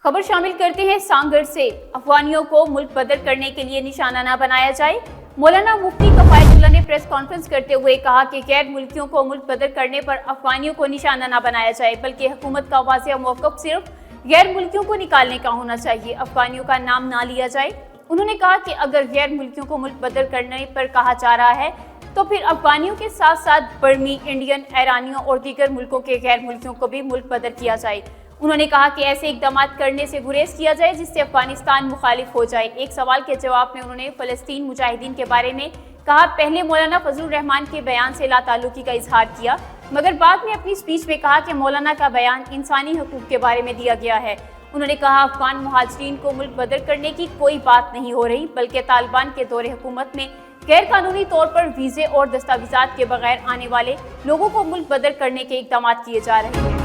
खबर शामिल करते हैं सांगड़ से। अफगानियों को मुल्क बदर करने के लिए निशाना न बनाया जाए। मौलाना मुफ्ती कफायतुल्लाह ने प्रेस कॉन्फ्रेंस करते हुए कहा कि गैर मुल्कियों को मुल्क बदर करने पर अफगानियों को निशाना न बनाया जाए, बल्कि हुकूमत का वाज़ेह मौक़िफ़ सिर्फ गैर मुल्कियों को निकालने का होना चाहिए, अफगानियों का नाम ना लिया जाए। उन्होंने कहा कि अगर गैर मुल्कियों को मुल्क बदर करने पर कहा जा रहा है तो फिर अफगानियों के साथ साथ बर्मी, इंडियन, ईरानियों और दीगर मुल्कों के गैर मुल्कियों को भी मुल्क बदर किया जाए। उन्होंने कहा कि ऐसे इक़दाम करने से गुरेज किया जाए जिससे अफगानिस्तान मुखालिफ हो जाए। एक सवाल के जवाब में उन्होंने फ़लस्तीन मुजाहिदीन के बारे में कहा। पहले मौलाना फजलुर रहमान के बयान से लाताल्लुकी का इजहार किया, मगर बाद में अपनी स्पीच में कहा कि मौलाना का बयान इंसानी हकूक़ के बारे में दिया गया है। उन्होंने कहा अफगान मुहाजिरीन को मुल्क बदर करने की कोई बात नहीं हो रही, बल्कि तालिबान के दौरे हुकूमत में गैर कानूनी तौर पर वीज़े और दस्तावेज़ात के बगैर आने वाले लोगों को मुल्क बदर करने के इक़दाम किए जा रहे हैं।